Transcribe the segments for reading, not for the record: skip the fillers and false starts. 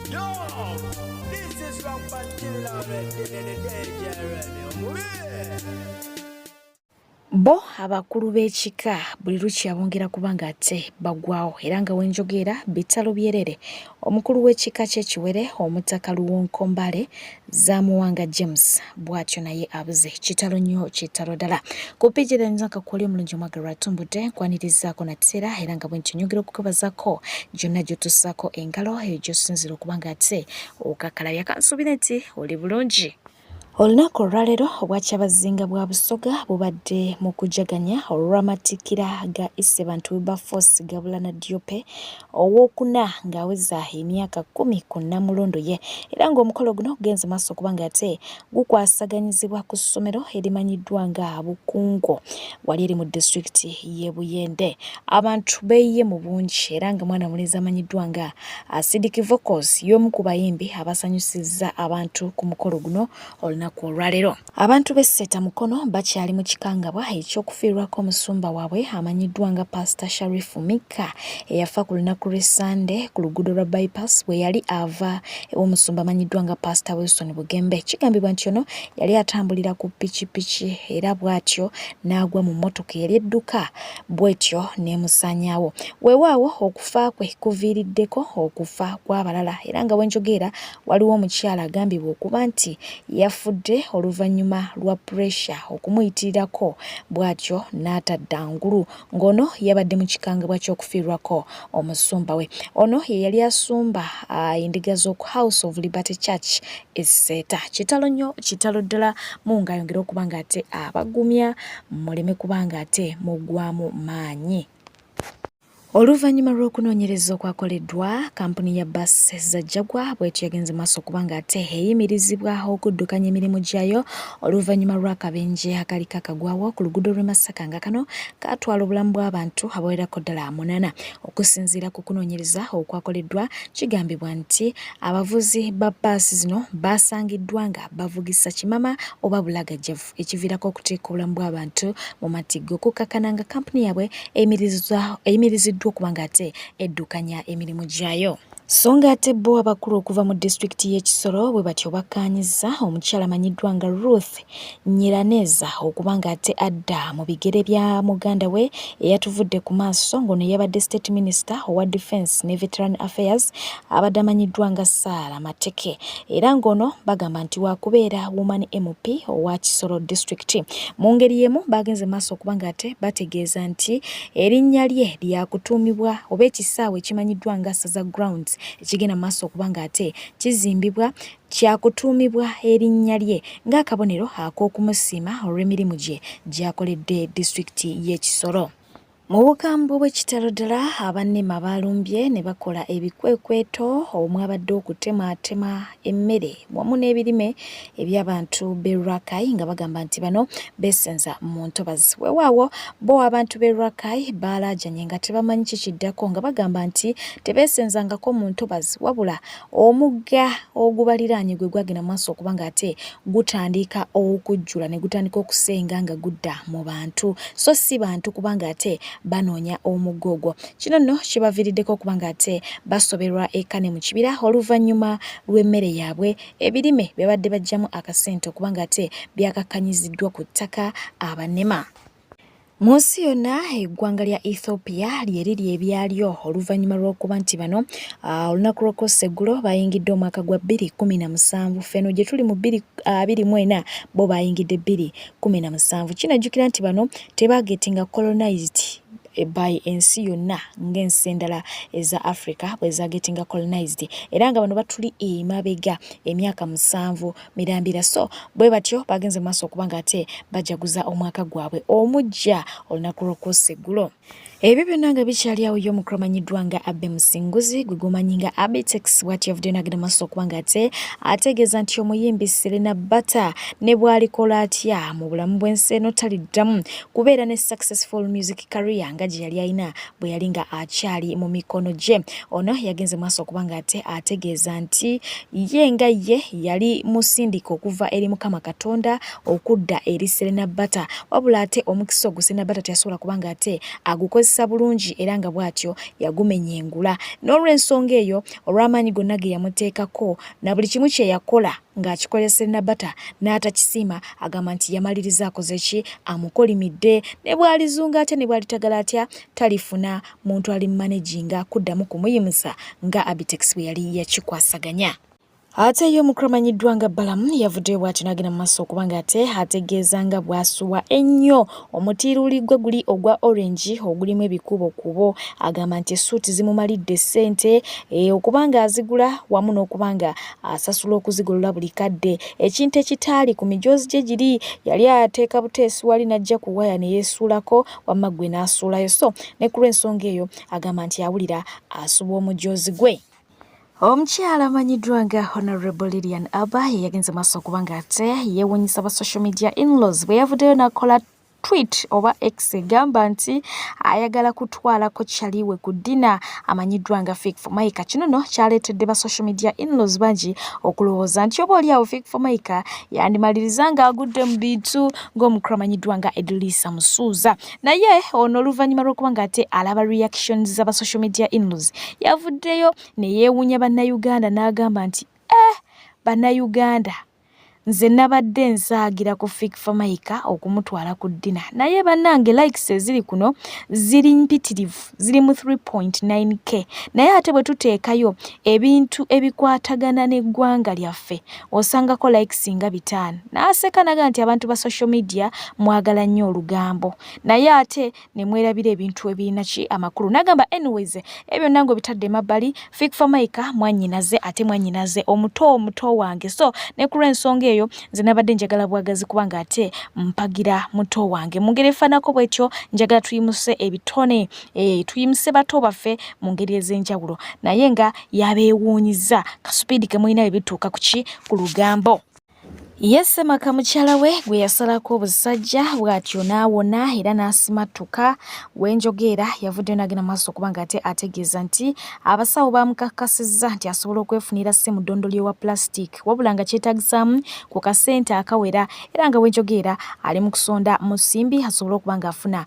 Yo, this is Rock Pantilla the Bo abakulu b'ekika buli lukya bongera kubanga ate bagwawo era nga wenjogera bitalo byerere omukulu w'ekika ky'ekiwere omutaka Luwonkombale Zaamuwanga James bw'atyo naye abuze kitalo nnyo kitalo ddala ku pejera nzaka kwali omulungi omwagalwa atumbudde nkwanirizaako nateera era nga bwe ntinyogera okukubazaako gyonna gy'otussaako engalo eyo gy'osinzira okubanga ate okakalabya kansuubire nti oli bulungi. Olunaku olwaleero obwakyabazinga bwa Busoga bubadde mu kujaganya olw'amatikkira ga Issebantu Wilberforce Gabulana Diope owookuna ng'aweza emyaka 10 ku Nnamulondo ye era ng'omukolo guno gugenze maaso kubanga ate gukwasaganyizibwa ku ssomero erimanyiddwa nga Bukungo wali eri mu disitulikiti y'e Buyende. Abantu beeyiye mu bungi era nga mwana mulenzi amanyiddwa nga Acidic Vocals y'omu ku bayimbi abasanyusizza abantu ku mukolo guno olunaku olwaleero. Abantu b'esseta mukono bakyali mu kikangabwa eky'okufiirwako omusumba waabwe amanyiddwa nga Pastor Sharifu Mika eyafa ku lunaku lw'Essande ku luguudo lwa bypass bwe yali ava omusumba amanyiddwa nga Pastor Wilson Bugembe. Kigambibwa nti ono yali atambulira ku pikipiki era bw'atyo n'agwa mu mmotoka eyali edduka bw'etyo n'emusaanyaawo. Weewaawo okufa kwe kuviiriddeko okufa kw'abalala era nga wenjogera waliwo omukyala agambibwa okuba nti yafudde oluvannyuma lwa pressure okumuyitirirako bw'atyo n'atadda ngulu ng'ono yabadde mu kikangabwa ky'okufiirwako omusumba we. Ono ye yali asumba endiga z'oku House of Liberty Church Esseta. Kitalo nnyo kitalo ddala Mungu ayongere okuba nga ate abagumya muleme kubanga ate mugwamu maanyi. Oluvannyuma lw'okunoonyereza okwakoleddwa kampuni ya bbaasi za Jaguar bw'etyo yagenze maaso kubanga ate eyimirizibwa okuddukanya emirimu gyayo oluvannyuma lw'akabenje akali kakagwawo ku luguudo lw'e Masaka nga kano katwala obulamu bw'abantu abawererako ddala 8. Okusinziira ku kunoonyereza okwakoleddwa kigambibwa nti abavuzi ba bbaasi zino baasangiddwa nga bavugisa kimama oba bulagajjavu ekiviirako okuteeka obulamu bw'abantu mu matiggo okukakkana nga kampuni yaabwe eyimiriziddwa okubanga ate eddukanya emirimu gyayo. So nga ate bo abakulu okuva mu disitulikiti y'e Kisoro bwe batyo bakkaanyizza omukyala amanyiddwa nga Ruth Nyiraneza okuba nga ate adda mu bigere bya muganda we eyatuvudde ku maaso ng'ono yabadde State Minister owa Defence ne Veteran Affairs abadde amanyiddwa nga Sarah Mateke era ng'ono bagamba nti waakubeera Woman MP owa Kisoro District. Mu ngeri y'emu bagenze maaso okuba nga ate bategeeza nti erinnya lye lyakutuumibwa oba ekisaawe ekimanyiddwa nga Saza Grounds ekigenda maaso okubanga ate kizimbibwa kyakutuumibwa erinnya lye ng'akabonero ak'okumusiima olw'emirimu gye gy'akoledde disitulikiti y'e Kisoro. Mu bukambwe bw'ekitalo ddala abannema baalumbye ne bakola ebikwekweto omwabadde okutemaatema emmere wamu n'ebirime eby'abantu b'e Rakai nga bagamba nti bano beesenza mu ntobazi. Weewaawo bo abantu b'e Rakai baalaajanye nga tebamanyi kikiddako nga bagamba nti tebeesenzangako mu ntobazi wabula omugga ogubaliraanye gwe gwagenda maaso okuba nga ate gutandika okujjula ne gutandika okusenga nga gudda mu bantu so si bantu kubanga ate banoonya omugga ogwo. Kino nno kibaviiriddeko okuba nga ate basoberwa ekane mu kibira oluvannyuma lw'emmere yaabwe ebirime bye badde baggyamu akasente okuba nga ate byakakkanyiziddwa ku ttaka abannema. Mu nsi yonna eggwanga lya Ethiopia lye liri ebyalyo oluvannyuma lw'okuba nti bano olunaku lw'okwosa eggulo bayingidde omwaka gwa 2017 ffeno gye tuli mu 2024 bo bayingidde 2017. Kinajjukira nti bano tebagetinga colonized by ensi yonna ng'ensi endala eza Africa bwe zaagetinga colonized era nga bano batuli emabega emyaka 7 mirambira so bwe batyo bagenze maaso okuba nga ate bajaguza omwaka gwabwe omujja olunaku lw'okwosa eggulo. Ebyo byonna nga bikyali awo y'omukulu amanyiddwa nga Abe Musinguzi gwe gumanyi nga Abetex bw'atyo yavudde n'agenda maaso okuba nga ate ategeeza nti omuyimbi Serena Bata ne bw'alikola atya mu bulamu bw'ensi eno taliddamu kubeera ne successful music career nga gye yali alina bwe yali nga akyali mu mikono gye. Ono yagenze maaso okuba nga ate ategeeza nti ye nga ye yali musindika okuva eri Mukama Katonda okudda eri Serena Bata wabula ate omukisa ogwo Serena Bata teyasobola kuba nga ate agukoze yagukozesa bulungi era nga bw'atyo yagumenya engula. N'olw'ensonga eyo olw'amaanyi gonna ge yamuteekako na buli kimu kye yakola ng'akikolesa Nabata n'atakisiima, agamba nti yamaliriza akoze ki, amukolimidde, ne bw'alizunga atya ne bw'alitagala atya talifuna muntu alimmaneginga kuddamu kumuyimusa nga Abitex bwe yali yakikwasaganya. Ate yo mukulu amanyiddwa nga Balamu yavuddeyo bw'atyo n'agenda mu maaso okuba ng'ate ategeeza nga bw'asuwa ennyo omutiiruuli gwe guli ogwa orange ogulimu ebikubokubo. Agamba nti essuuti zimumalidde ssente okuba ng'azigula wamu n'okuba nga asasula okuzigolola buli kadde. Ekintu ekitaali ku mijoozi gye giri yali ateeka buteesi wali n'ajja ku waya ne yeesuulako wamma gwe n'asuulayo. So ne ku lw'ensonga eyo agamba nti awulira asuba omujoozi gwe. Omukyala amanyiddwa nga Honorable Lilian Abba yagenze maaso okuba ng'ate yeewuunyisa ba social media in-laws bwe yavuddeyo n'akola tweet oba X egamba nti ayagala kutwalako kyaliwe ku ddina amanyiddwa nga Fake for Maika. Kino no kyaleetedde ba social media in-laws bangi okulowooza nti oba oli awo Fake for Maika yandimaliriza ng'agudde mu bintu ng'omukulu amanyiddwa nga Edulisa Musuuza. Naye ono oluvannyuma lw'okuba ng'ate alaba reactions z'aba social media in-laws yavuddeyo ne yeewuunya bannayuganda n'agamba nti bannayuganda nze nabadde nsaagira ku Fake for Maika okumutwala ku ddina, naye bannange likes eziri kuno ziri mpitirivu, ziri mu 3.9k. naye ate bwe tuteekayo ebintu ebikwatagana n'eggwanga lyaffe osangako likes nga 5. N'aseka naga nti abantu ba social media mwagala nnyo olugambo, naye ate ne mwerabira ebintu ebirina ki amakulu. N'agamba anyways ebyo nange bitadde mabbali, Fake for Maika mwannyinaze ate mwannyinaze omuto wange. So ne ku lw'ensonga eyo nze nabadde njagala bwagazi kubanga ate mpagira muto wange mu ngeri efaanako bw'ekyo. Njagala tuyimuse ebitone tuyimuse bato baffe mu ngeri ez'enjawulo, naye nga yabeewuunyiza kasupiidi ke mulina bituuka ku ki ku lugambo. Yesemaka mukyala we gwe yasalako obusajja bw'atyo n'awona era n'asimatuka. Wenjogera yavuddeyo n'agenda maaso okuba ng'ate ategeeza nti abasawo bamukakasizza nti asobola okwefunira ssemu ddondoli ewa plastic wabula nga kyetaagisaamu ku kasente akawera, era nga wenjogera ali mu kusonda mu nsimbi asobole okuba ng'afuna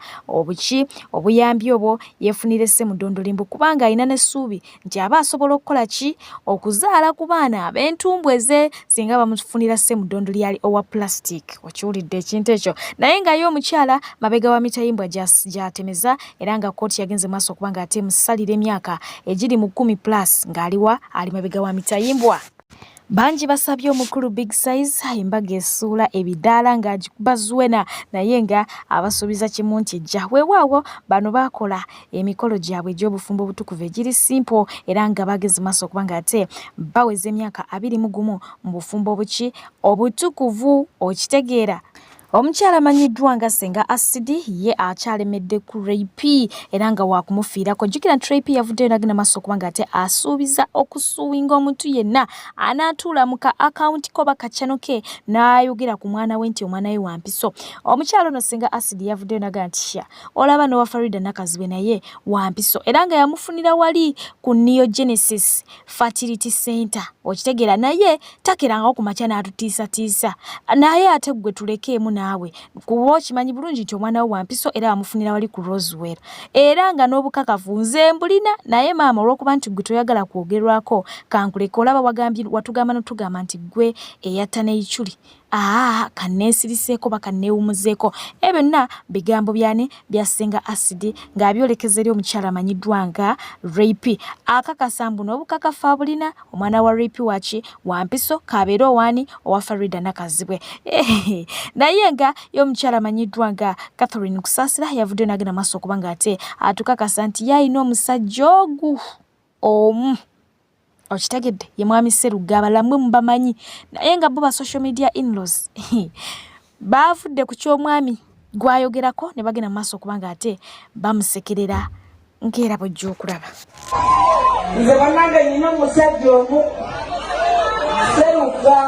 obuyambi obwo yeefunira essemu ddondoli mbu kubanga alina n'essuubi nti aba asobola okukola ki, okuzaala ku baana ab'entumbwe ze singa bamufunira ssemu ddondoli yali owa plastic. Okiwulidde ekintu ekyo. Naye nga ye omukyala mabega wa mitayimbwa gy'atemeza era nga kkooti yagenze maaso okuba ng'ate musalira emyaka egiri mu 10+ ng'aliwa ali mabega wa mitayimbwa. Bangi basabye omukulu Big Size embaga esuula ebidaala ng'agikuba zwena, naye nga abasuubiza kimu nti ejja. Weewaawo bano baakola emikolo gyabwe egy'obufumbo obutukuvu egiri simple era nga bageze maaso okuba ng'ate baweza emyaka 21 mu bufumbo obutukuvu. Okitegeera omukyala amanyiddwa nga Ssenga Acid ye akyalemedde ku Ray-P era nga wakumufiirako. Jjukira nti Ray-P yavuddeyo n'agenda maaso okuba ng'ate asuubiza okusuwinga omuntu yenna anaatuula mu ka akawunti ko bakaccano ke n'ayogera ku mwana we nti omwana we wa mpiso. Omukyala ono Ssenga Acid yavuddeyo n'agamba nti sha olaba n'owa Farida Nakazibwe naye wa mpiso era nga yamufunira wali ku Neogenesis Fertility Center. Okitegeera naye takerangawo ku makya n'atutiisatiisa, naye ate gwe tulekeemu naawe kuba okimanyi bulungi nti omwana we wa mpiso era amufunira wali ku Rosewell era nga n'obukakafu nze mbulina, naye maama olw'okuba nti gwe toyagala kwogerwako kankuleke, olaba watugamba n'otugamba nti gwe eyatta n'ekichuli kanneesiriseeko bakanneewumuzeeko. Ebyo byonna bigambo byani bya Ssenga Acid ng'abyolekeza eri omukyala amanyiddwa nga Ray-P. Akakasa mbu n'obukakafu abulina omwana wa Ray-P waki wa mpiso kabeera owaani owa Farida Nakazibwe. Naye nga y'omukyala amanyiddwa nga Catherine Kusaasira yavuddeyo n'agenda maaso okuba ng'ate atukakasa nti yalina omusajja omu okitegedde ye mwami Sserugaba lamwe mubamanyi, naye nga bo ba social media in-laws baavudde ku ky'omwami gwayogerako ne bagenda maaso okuba ng'ate bamusekerera nkeera bw'ojja okulaba. Nze bannange nnina omusajja omu Sseruga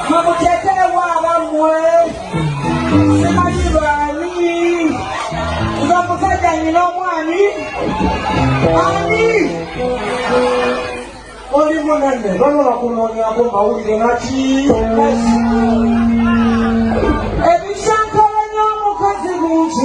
mumuteekerewo abammwe simanyi baani nze omusajja nnina omwami ani oli munene bano bakunoonyako mawulire naki ebishankalanya omukazi bungi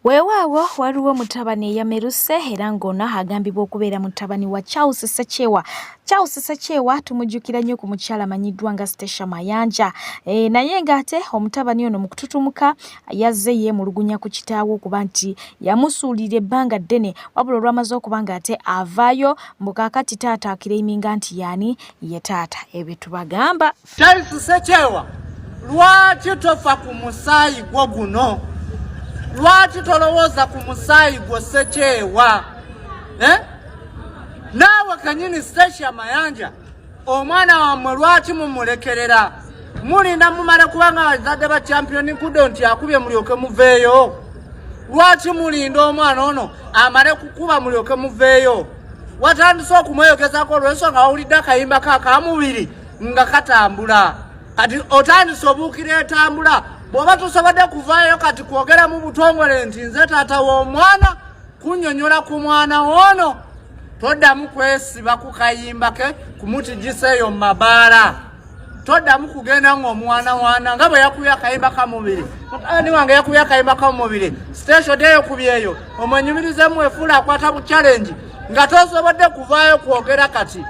Weewaawo waliwo mutabani eyameruse era ng'ono agambibwa okubeera mutabani wa Charles Ssekyewa. Charles Ssekyewa tumujjukira nnyo ku mukyala amanyiddwa nga Stesha Mayanja. Naye ng'ate omutabani ono mu kututumuka yazze yeemulugunya ku kitaawe okuba nti yamusuulira ebbanga ddene wabula olwamaze okuba ng'ate avaayo mbu kaakati taata akireiminga nti yaani ye taata. Ebyo tubagamba. Charles Ssekyewa, lwaki tofa ku musaayi gwo guno? Lwaki tolowooza ku musaayi gwo Ssekyewa? Naawe kanyini Stesha Mayanja, omwana wammwe lwaki mumulekerera? Mulinda mumala kubanga bazadde ba champion kudo nti akubye mulyoke muveeyo. Lwaki mulinda omwana ono amale kukuba mulyoke muveeyo? Watandise okumweyogezaako olw'ensonga wawulidde akayimba kakamubiri nga katambula. Kati otandise obuukira etambula. Bw'oba tosobodde kuvaayo kati kwogera mu butongole nti nze taata w'omwana kunnyonnyola ku mwana ono, toddamu kwesiba ku kayimba ke kumutigiseeyo mu mabaala. Toddamu kugenda ng'omwana nga bwe yakubye akayimba kamubiri. Mutabani wange yakubye akayimba kamubiri. Station de yakubyeyo. Omwenyumirizemu efuula akwata mu challenge nga tosobodde kuvaayo kwogera kati.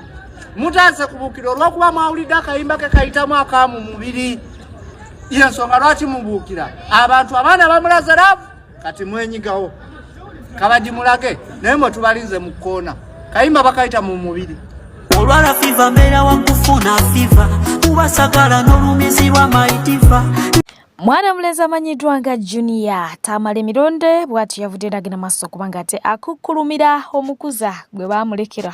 Mutaase kubuukira olw'okuba mwawulidde akayimba ke kayitamu akamu mubiri. Yensonga lwaki mubuukira? Abantu abaana bamulaze laavu kati mwenyigawo. Kabagimulage naye mwe tubalinze mu kkoona. Kayimba bakayita mu mubiri. Olwala fiva mbeera wakufuna fiva ubasagala n'olumizibwa maitifa. Mwana mulenzi amanyiddwa nga Junior Tamale Mironde bw'ati yavudde n'agenda maaso okuba ng'ate akukkulumira omukuza gwe baamulekera.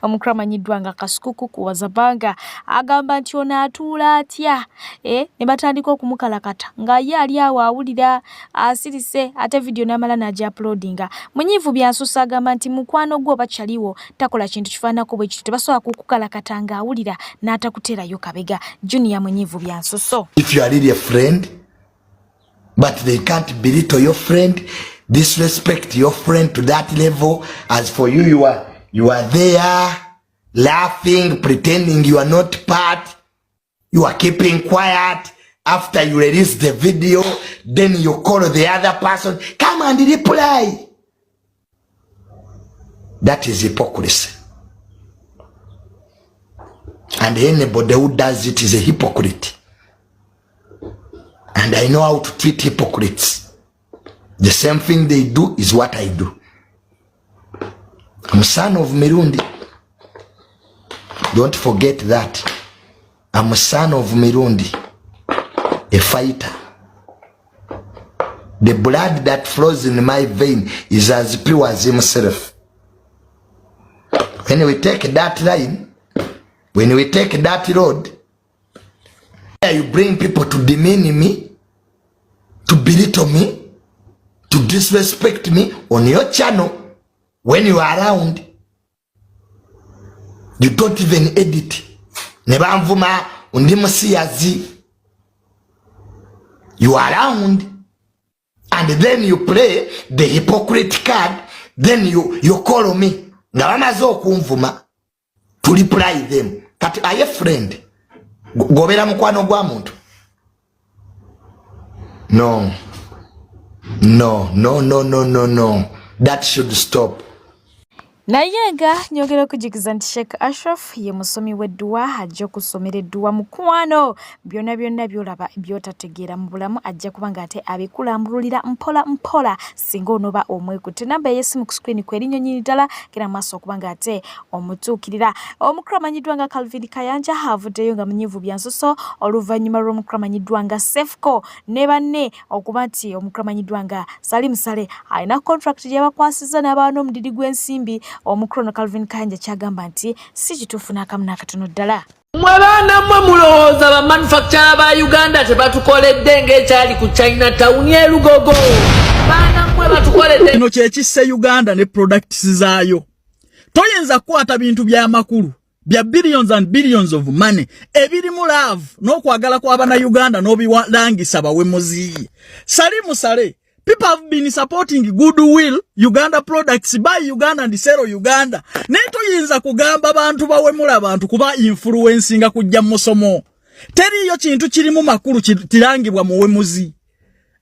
Omukulu amanyiddwa nga Kasukuku ku Wazabanga agamba nti ono atuula atya ne batandika okumukalakata nga ye ali awo awulira asirise ate vidiyo n'amala n'agi-uploadinga. Munyiivu Byansusa agamba nti mukwano gwo bakyaliwo takola kintu kifaanako bwe kityo tebasobola kukukalakata ng'awulira n'atakuteerayo kabega. Junior Munyiivu Byansuso. If you are really a friend, but they can't belittle your friend, disrespect your friend to that level. As for you, you are there laughing, pretending you are not part. You are keeping quiet. After you release the video, then you call the other person, come and reply. That is hypocrisy. And anybody who does it is a hypocrite. And I know how to treat hypocrites. The same thing they do is what I do. I'm son of Mirundi. Don't forget that. I'm a son of Mirundi. A fighter. The blood that flows in my vein is as pure as himself. When we take that line, when we take that road, you bring people to demean me, to belittle me, to disrespect me on your channel. When you are around, you don't even edit. Nebamvuma undimusiyazi. You are around, and then you play the hypocrite card. Then you call me. Ngawamazo kumvuma to reply them. Kati aye friend. Gobera mukwano gwa muntu. No. That should stop. Naye nga nyogera okujikiza nti Sheikh Ashraf ye musomi w'edduwa ajja okusomera edduwa mukwano byonna by'olaba by'otategeera mu bulamu ajja kuba ng'ate abikulambululira mpola singa onooba omwekutte. Namba y'essimu ku screen ku erinnyonyi ddala genda maaso okuba ng'ate omutuukirira. Omukulu amanyiddwa nga Calvin Kayanja avuddeyo nga Munyiivu Byansuso oluvannyuma lw'omukulu amanyiddwa nga Sefco ne banne okuba nti omukulu amanyiddwa nga Salim Saleh alina contract gye bakwasizza n'abaana omudidi gw'ensimbi. Omukulu Calvin Kayanja kyagamba nti si kituufu n'akamu n'akatono ddala. Mwe baana mmwe mulowooza ba manufacturer ba Uganda tebatukoledde ng'ekyali ku Chinatown e Lugogo. Baana mmwe batukoledde. Kino kye kisse Uganda ne products zaayo. Toyinza kukwata bintu by'amakulu bya billions and billions of money ebirimu love n'okwagala kw'abana Uganda n'obiwalangisa bawe muziyi. Salimu Saleh. People have been supporting goodwill Uganda products by Uganda and sell Uganda. Neto yinza kugamba bantu bawemula bantu kuba influencing kujja musomo. Teriyo kintu kirimu makulu kirangibwa muwemuzi.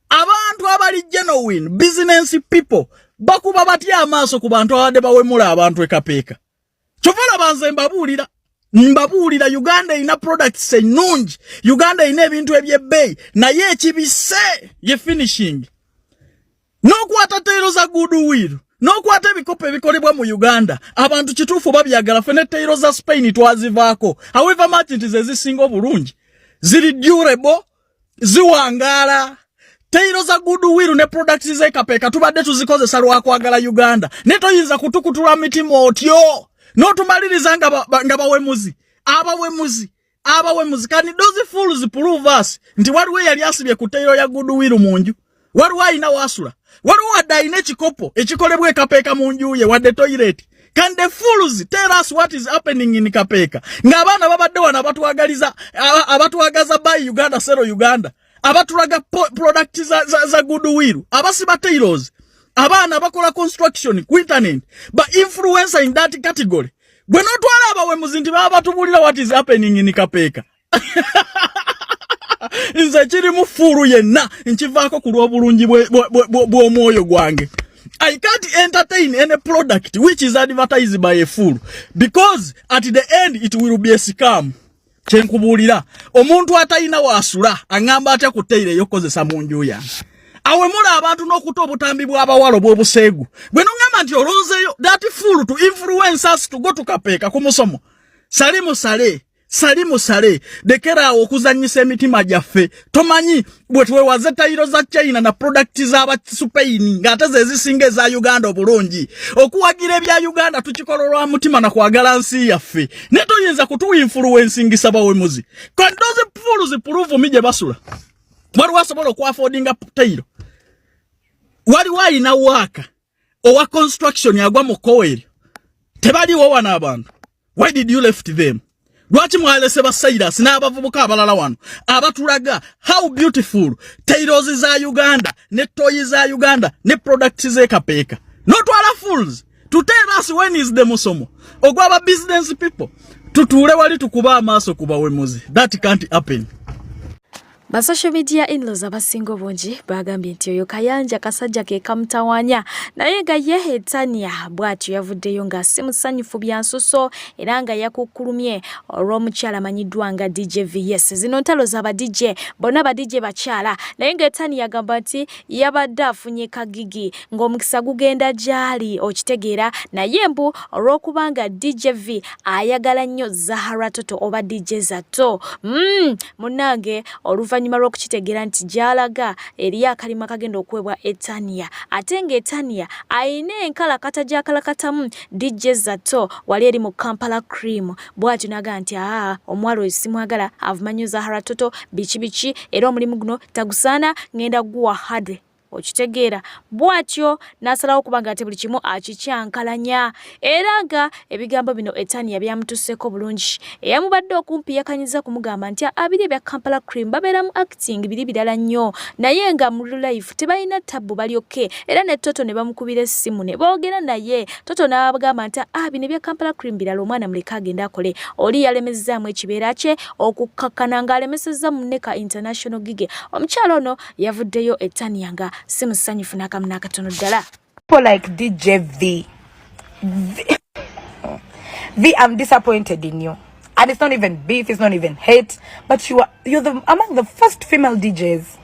Abantu abali genuine business people bakuba batya amaaso ku bantu abadde bawemula abantu ekapeeka. Chovala banze mbabulira Uganda ina products ennungi, Uganda ina ebintu ebyebbeeyi, naye ekibise ye finishing. N'okwata tayiro za goodwill, n'okwata ebikopo ebikolebwa mu Uganda, abantu kituufu babyagala fene tayiro za Spain twazivaako. However much nti ze zisinga obulungi, ziri durable, ziwangaala. Tayiro za goodwill ne products z'ekapeeka tubadde tuzikozesa lwakwagala Uganda. Ne toyinza kutukutula mitima otyo. N'otumaliriza nga bawemuzi. Abawemuzi. Kani dozi fools prove us. Nti waliwo yali asibye ku tayiro ya goodwill mu nju. Waliwo ayina wasula. Waliwo wadde ayina ekikopo ekikolebwa ekapeeka mu nju ye wadde toilet. Can the fools tell us what is happening in Kapeeka? Ng'abaana babadde wano abatwagaza buy Uganda, sell Uganda. Abatulaga product za goodwill. Abasiba tailors. Abaana bakola construction ku internet. But influencer in that category. Bwe notwala abawemuzi nti baba batubulira what is happening in Kapeeka. Nze kiri mu furu yenna nkivaako ku lw'obulungi bw'omwoyo gwange. I can't entertain any product which is advertised by a fool, because at the end it will be a scam. Kyenkubulira omuntu atayina wasula angamba atya ku tayiro yokozesa mu nju yange. Awemula abantu n'okuta obutambi bw'abawalo bw'obuseegu. Bwe nongamba nti olonzeeyo that fool to influence us to go to Kapeeka ku musomo. Salimu sale dekera okuzanyisa emitima gyaffe. Tomanyi bwe twewaze tayiro za China na products z'aba Spain ng'ate ze zisinga eza Uganda obulungi. Okuwagira ebya Uganda tukikola lwa mutima na kwagala nsi yaffe. Ne toyinza kutu influencing sabawemuzi. Kandi those fools prove mi gye basula. Waliwo asobola okwaffordinga tayiro. Waliwo ayina waka owa construction yagwa mu koweri. Tebaliwo wana abantu. Why did you left them? Lwaki mwalese basairas n'abavubuka abalala wano abatulaga how beautiful tayros za Uganda ne toys za Uganda ne products z'ekapeeka. Not all fools to tell us when is the musomo ogwaba business people tutuule wali tukuba amaaso kubawemuzi. That can't happen. Ba social media in-laws abasinga obungi bagambye nti oyo Kayanja kasajja ke kamutawanya naye nga ye Etania bw'atyo yavuddeyo nga si musanyufu bya nsuso era nga yakukkulumye olw'omukyala amanyiddwa nga DJ VS. Zino ntalo z'aba DJ bonna ba DJ bakyala naye nga Etania agamba nti yabadde afunye kagigi ng'omukisa gugenda gyali okitegeera naye mbu olw'okubanga DJ V ayagala nnyo Zahara Toto oba DJ Zato. Munnange oluvannyuma lw'okukitegera nti gyalaga eri akalima kagenda okuwebwa Etania ate nga Etania ayina enkalakata gy'akalakatamu DJ Zato wali eri mu Kampala Cream bw'atyo n'agamba nti omwalo oyo simwagala avumanyo Zahara Toto biki era omulimu guno tagusaana ngenda guwa hade okitegeera bw'atyo n'asalawo kubanga ate buli kimu akikyankalanya era nga ebigambo bino Etania byamutuseeko bulungi eyamubadde okumpi yakanyiza kumugamba nti abiri ebya Kampala Cream babeera mu acting biri birala nnyo naye nga mu life tebalina tabbu balyoke era ne Toto ne bamukubira essimu ne boogera naye Toto n'abagamba nti bino ebya Kampala Cream birala omwana muleka agenda akole oli yalemezaamu ekibeera kye okukakkana ng'alemesezza munneka international gige omukyalo ono yavuddeyo Etania nga simusanyufu n'akamu n'akatono ddala. People like DJ V, I'm disappointed in you. And it's not even beef, it's not even hate, but you're among the first female DJs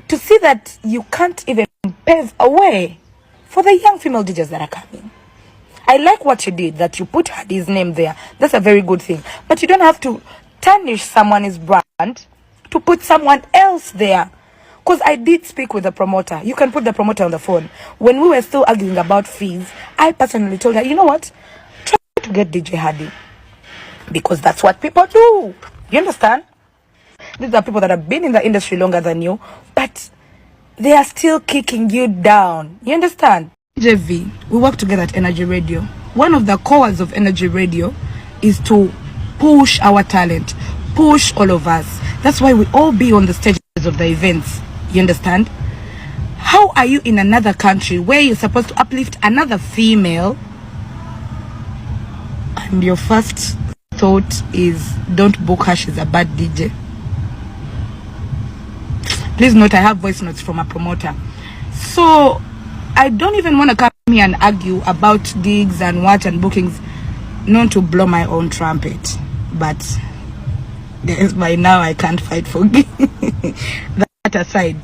to see that you can't even pave a way for the young female DJs that are coming. I like what you did, that you put his name there. That's a very good thing. But you don't have to tarnish someone's brand to put someone else there. Because I did speak with the promoter. You can put the promoter on the phone. When we were still arguing about fees, I personally told her, you know what? Try to get DJ Hadi. Because that's what people do. You understand? These are people that have been in the industry longer than you, but they are still kicking you down. You understand? DJ V, we work together at Energy Radio. One of the cores of Energy Radio is to push our talent, push all of us. That's why we all be on the stages of the events. You understand? How are you in another country where you're supposed to uplift another female and your first thought is don't book her, she's a bad DJ? Please note I have voice notes from a promoter. So I don't even want to come here and argue about gigs and what and bookings, not to blow my own trumpet. But guys, by now I can't fight for that aside.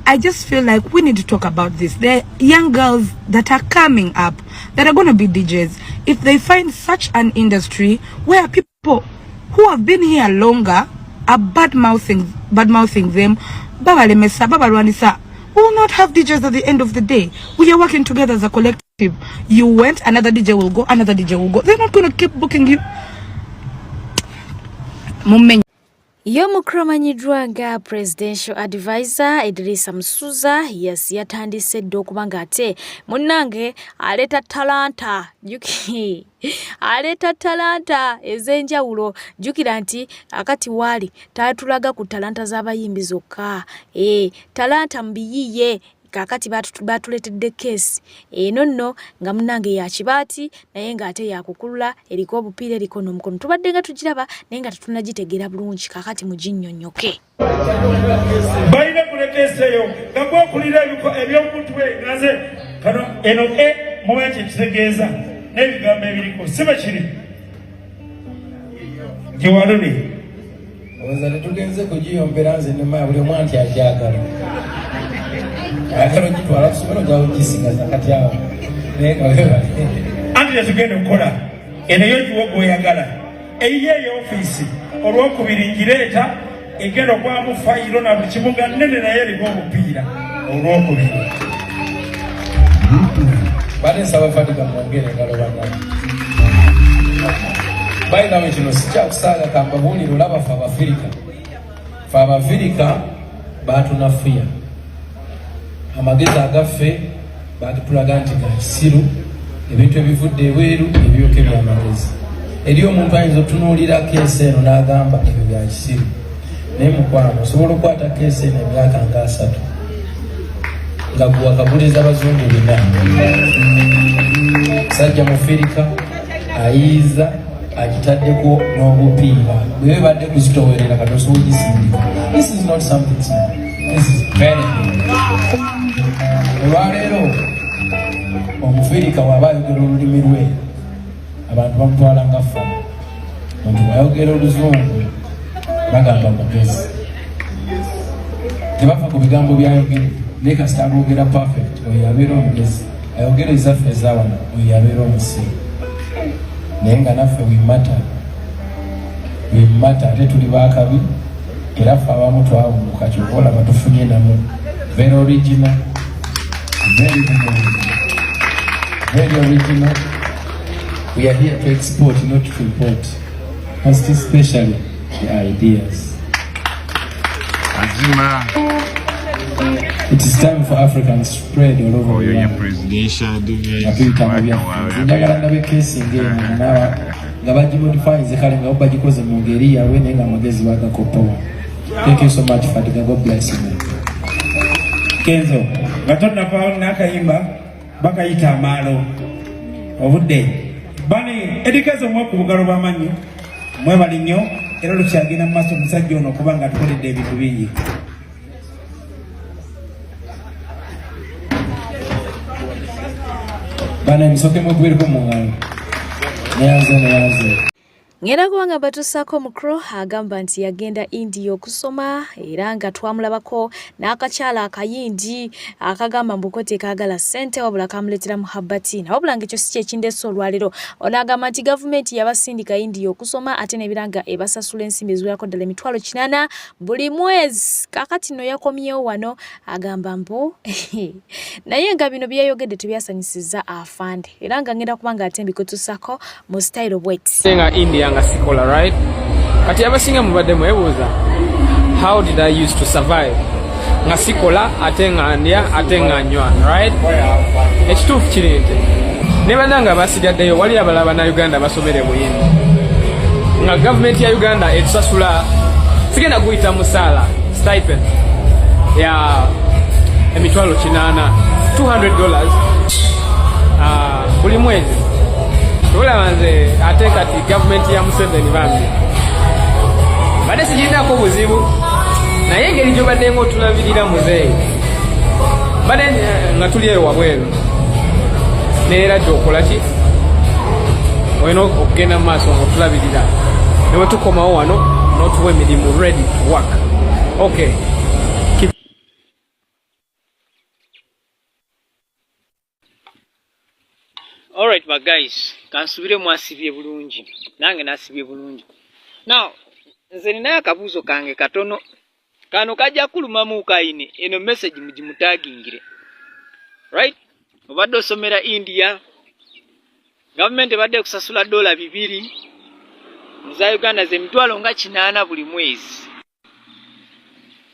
I just feel like we need to talk about this. There are young girls that are coming up that are going to be DJs. If they find such an industry where people who have been here longer are bad-mouthing them, we will not have DJs at the end of the day. We are working together as a collective. You went, another DJ will go, another DJ will go. They're not going to keep booking you. Y'omukramanyidwa nga presidential advisor Idrisa Msuza yatandise dda okuba ng'ate munnange aleta talanta aleta talanta ez'enjawulo. Jjukira nti akati waali taatulaga ku talanta z'abayimbi zokka, talanta mbiyiye. Kakati batuletedde case eno nno nga munnange ya kibaati naye ng'ate yakukulula eriko obupiira eriko n'omukono. Tubadde nga tugiraba naye nga tetunagitegeera bulungi. Kakati muginnyonnyoke. Balina kulekeseyo nga gwokulira eby'omuntu we ngaze kano eno muwe kitegeeza n'ebigambo ebiriko sibe kiri giwalule ozale tugenze kugiyombera nze nema buli mwanti ajagala akaro kitwala kusubira ngaho kisigaza kati yawo nega wewe andi yatugenda okukola eno yogiwo gwoyagala eyiye y'ofiisi olw'okubiringireta egenda okwamu fayiro na buli kibuga nnene naye eriko obupiira olw'okubiri bade nsaba fadiga mwongere engalo bannange bayinawe kino sikyakusaaga kambabuulire olaba fe abafirika baatunafuya amagezi agaffe batulaga nti ga kisiru ebintu ebivudde ebweru ebyoke by'amagezi eri omuntu ayinza otunuulira keesi eno n'agamba ebyo bya kisiru naye mukwano osobola okukwata keesi eno emyaka nga 3 nga gwe wakaguliza abazungu bina sajja mufirika ayiiza agitaddeko n'obupiira bwe badde kuzitowerera kati osobola ogisindika. This is not something small. This is very big. Olwaleero omufirika waba ayogera olulimi lwe abantu bamutwala nga ffa omuntu bwayogera oluzungu bagamba mugezi tebafa ku bigambo byayogere naye kasita alwogera perfect oyo yabeera omugezi ayogera ezaffe ezawano oyo yabeera omusiru naye nga naffe wimata ate tuli baakabi era ffe abamu twawunguka kyova olaba tufunye namu very original, very original. We are here to export, not to import, most especially the ideas. It is time for Africans to spread all over the world. Presidential Thank you so much, Fadiga. God bless you. Kenzo, gatonna pa nakayimba bakayita amalo obudde bani edikezo mwa kubugalo bamanyi mwe bali nnyo era lukyagina maaso musajja ono kubanga tukoledde ebintu bingi. Bana msoke mwe kubiriko mu ngalo neyanze ngenda kubanga batusaako mukro agamba nti yagenda India okusoma era nga twamulabako n'akakyala akayindi akagamba mbuko tekagala ssente wabula kamuletera muhabbati wabula ng'ekyo si kyekindese olwaliro. Ono agamba nti gavumenti yabasindika India okusoma ate n'ebiranga ebasasula ensimbi eziwerako ddala $80 buli mwezi. Kakati no yakomyewo wano agamba mbu naye nga bino byeyogedde tebyasanyisiza afande era nga ngenda kubanga ate mbikutusaako mu style of wet India nga sikola, right? Kati abasinga mubadde mwebuuza, how did I used to survive? Nga sikola ate nga ndya ate nga nywa, right? Ekituufu kiri nti ne bannanga basigaddeyo wali abalala bannayuganda basomere buyindi nga gavumenti ya Uganda etusasula sigenda guyita musaala stipend ya $800 $200 buli mwezi. Olaba nze ate kati gavumenti ya Museveni bambi badde sigirinako buzibu naye engeri gyobadde nga otulabirira muzeeyi badde nga tuli eyo wabweru neera gyokola ki olina okugenda mu maaso nga otulabirira ne bwe tukomawo wano n'otuwa emirimu ready to work. Okay. Alright my guys, kansubire mwasibye bulungi nange nasibye bulungi. Now nze ninayo akabuuzo kange katono kano kajja kuluma mu kaine eno message mugimutagingire. Right? Obadde osomera India, government ebadde kusasula $2 za Uganda ze mitwalo nga 8 buli mwezi.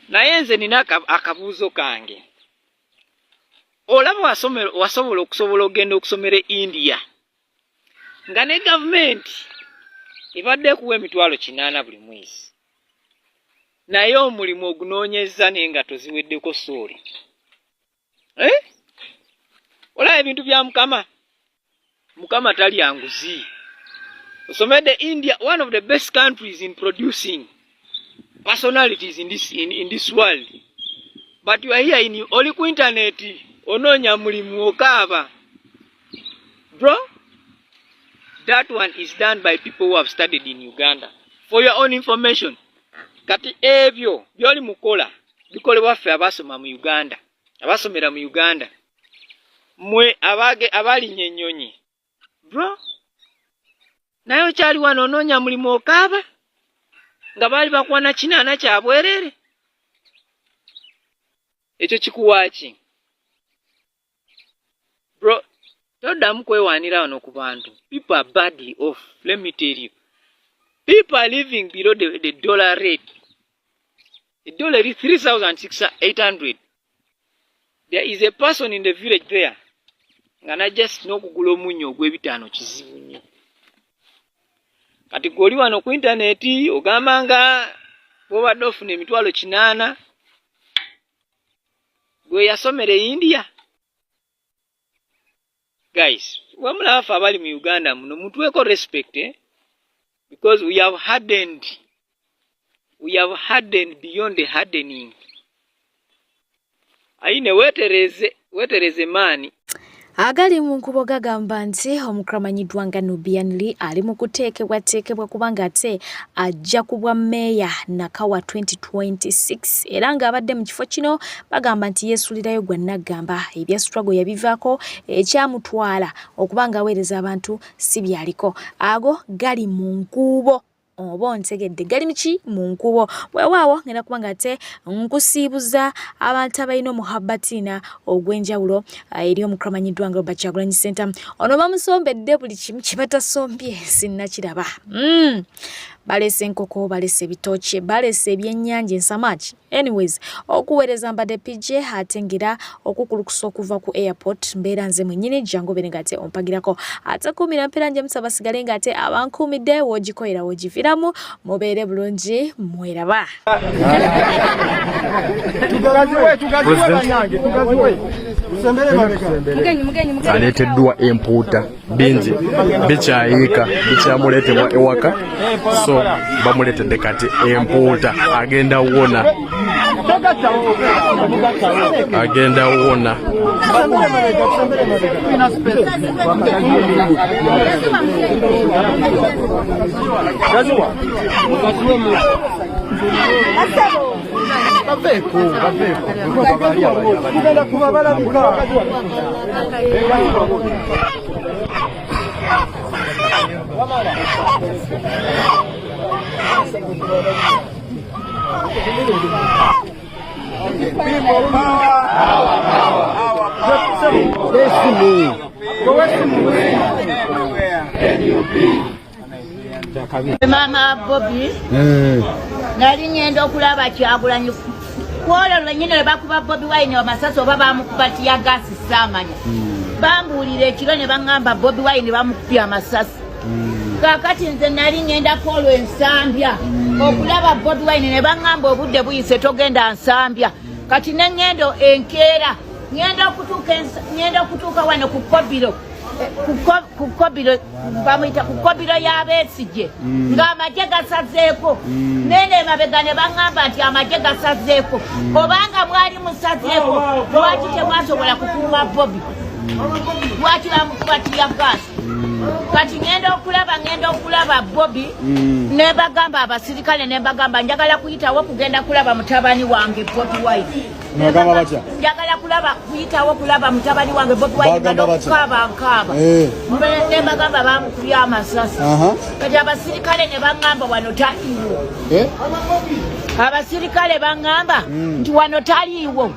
Naye nze nina akabuuzo kange. Olaba wasobola okusobola ogenda okusomera India nga ne government ibadde kuwa emitwalo 8 buli mwezi, naye omulimu ogunoonyeza nenga toziweddeko sooli. Olaba ebintu bya mukama tali anguzi. Osomedde India, one of the best countries in producing personalities in this world, but you are here in oli ku internet ononya mulimu okaaba. Bro, that one is done by people who have studied in Uganda. For your own information, kati ebyo byoli mukola bikolebwa ffe abasoma mu Uganda, abasomera mu Uganda, mwe abali nyenyonyi. Bro, naye okyali wano ononya mulimu okaaba nga baali bakwana 8 kya bwerere. Ekyo kikuwaaki? Bro, toddamu kwewaanira wano ku bantu. People are badly off. Let me tell you. People are living below the dollar rate. The dollar is 3,800. There is a person in the village there. Ngana just n'okugula omunyo ogw'ebitaano kizibu nnyo. Kati goli wano ku internet ogamba nga bw'obadde ofuna emitwalo 8 gwe yasomera India. Guys, wamulaba ffe abali mu Uganda muno mutuweko respect, because we have hardened beyond the hardening. Aine wetereze mani. Agali mu nkubo gagamba nti omukramanyiddwa nga Nubian Lee ali mu kuteekebwa kubanga ate ajja kubwa meya nakawa 2026 era nga abadde mu kifo kino bagamba nti yeesulirayo gwa Nagamba ebya struggle yabivaako ekyamutwala okubanga aweereza abantu si byaliko. Ago gali mu nkubo oba ntegedde gali miki mu nkubo weewaawo ngenda kubanga ate nkusiibuza abantu abalina omuhabbatina ogw'enjawulo eri omukramanyiddwa nga Robert Kyagulanyi Center. Ono bamusombedde buli kimu kye batasombye sinnakiraba. Balese enkoko, balese ebitooke, balese ebyennyanja ensamaki. Anyways, okuweereza mbadde PJ atengera okukulukusa okuva ku airport mbeera nze mwennyini Jango Benegate ompagirako ate kumira mpera nje musaba sigale nga ate abankumidde wogikoera wogiviramu mubeere bulungi mweraba. Aleteddwa empuuta bingi bikyayika bikyamuleetebwa ewaka, so bamuleetedde kati empuuta agenda wona. Mama Bobby nali ngenda okulaba Kyagulanyi kwolwo lwennyini lwe bakuba Bobby Wine amasasi oba bamukuba tiya gasi saamanya bambuulira ekiro ne baŋŋamba Bobby Wine bamukubye amasasi. Kaakati nze nali ngenda kwolwo ensambya okulaba Bobby Wine ne baŋŋamba obudde buyise togenda nsambya. Kati ne ŋŋendo enkeera ngenda okutuuka wano ku Kobiro kukobiro bamuyita kukobiro y'abeesigye ng'amagye gasazeeko nene mabega ne baŋŋamba nti amagye gasazeeko obanga mwali musazeeko lwaki temwasobola kukuuma Bobby lwaki bamukubatira gaasi kati ngenda okulaba Bobby ne bagamba abasirikale ne bagamba njagala kuyitawo kugenda kulaba mutabani wange Bobby Wine njagala kuyitawo kulaba mutabani wange Bobby Wine nkaaba ne bagamba bamukubya amasasi kati abasirikale ne baŋŋamba wano taliiwo abasirikale baŋŋamba nti wano taliiwo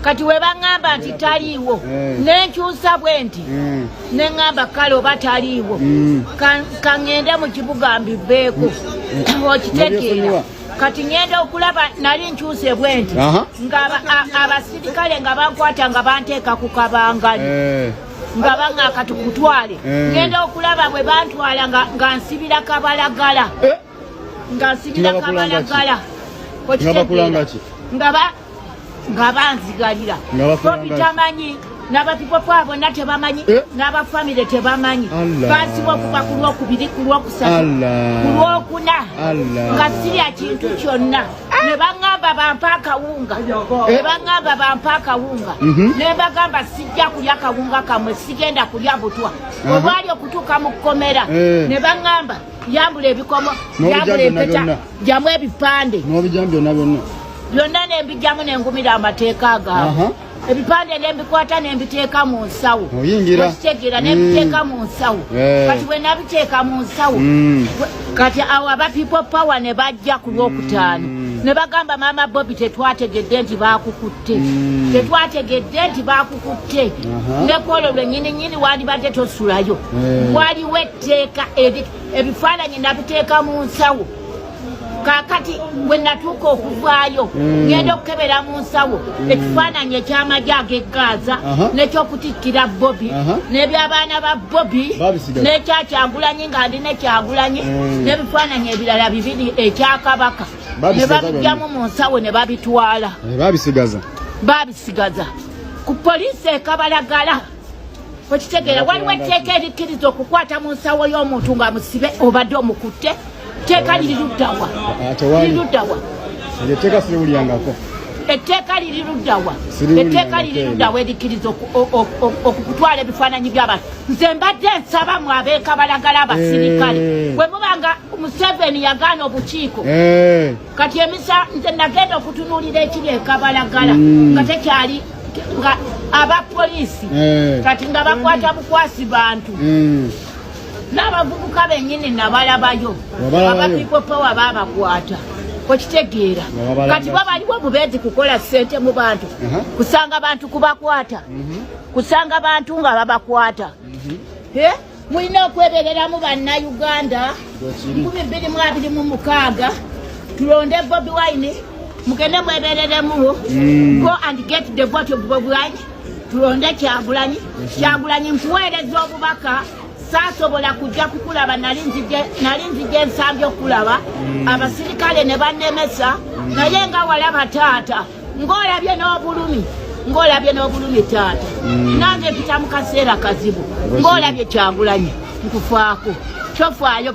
kati we baŋŋamba nti taliiwo nenkyusa bwe nti ne ŋŋamba kale oba taliiwo kaŋŋende mu kibuga mbibbeeko okitegeera kati ngenda okulaba nali nkyuse bwe nti abasirikale nga bankwata nga banteeka ku kabangali nga baŋŋaka tukutwale ngenda okulaba bwe bantwala nga nsibira kabalagala nga banzigalira Bobby tamanyi n'abapipopo bonna tebamanyi n'abafamire tebamanyi bansibwa okuva ku lwokubiri ku lwokusatu ku lwokuna nga sirya kintu kyonna ne baŋŋamba bampa akawunga ne bagamba sijja kulya kawunga kamwe sigenda kulya butwa olwali okutuuka mu kkomera ne baŋŋamba yambula ebikomo yambula empeta jamu ebipande byonna nembijjamu nengumira amateeka gaabwe ebipande nembikwata nembiteeka mu nsawo okitegeera nembiteeka mu nsawo kati bwe nabiteeka mu nsawo kati awo aba people power ne bajja ku lwokutaano ne bagamba maama Bobby tetwategedde nti bakukutte nekwolwo lwennyininyini wandibadde tosulayo waliwo etteeka ebifaananyi nabiteeka mu nsawo kakati bwe natuuka okuvaayo ngenda okukebera mu nsawo ekifaananyi eky'amagye ag'eggaza n'ekyokutikkira Bobby n'ebyabaana ba Bobby n'ekyakyagulanyi nga ndi nekyagulanyi n'ebifaananyi ebirala bibiri ekyakabaka ne babijjamu mu nsawo ne babitwala babisigaza ku poliisi ekabalagala okitegeera waliwo etteeka erikkiriza okukwata mu nsawo y'omuntu nga musibe obadde omukutte etteeka liriruddawa etteeka liriruddawa erikkiriza okutwala ebifaananyi by'abantu nze mbadde nsaba mu abeekabalagala abasirikale bwe mubanga Museveni yagaana obukiiko kati nze nagenda okutunuulira ekiri ekabalagala nga tekyali nga abapoliisi kati nga bakwata bukwasi bantu n'abavubuka bennyini nabalabayo aba people power babakwata okitegeera kati babaliwo bubeezi kukola ssente mu bantu kusanga bantu kubakwata kusanga bantu nga babakwata mulina okwebereramu bannayuganda 2026 tulonde Bobby Wine mugende mwebereremu go and get the vote of Bobby Wine tulonde Kyagulanyi mpuweereza obubaka saasobola kujja kukulaba nali nzije nsambye okulaba abasirikale ne bannemesa naye nga walaba taata ng'olabye n'obulumi taata nange mpita mu kaseera kazibu ng'olabye Kyagulanyi nkufaako tofaayo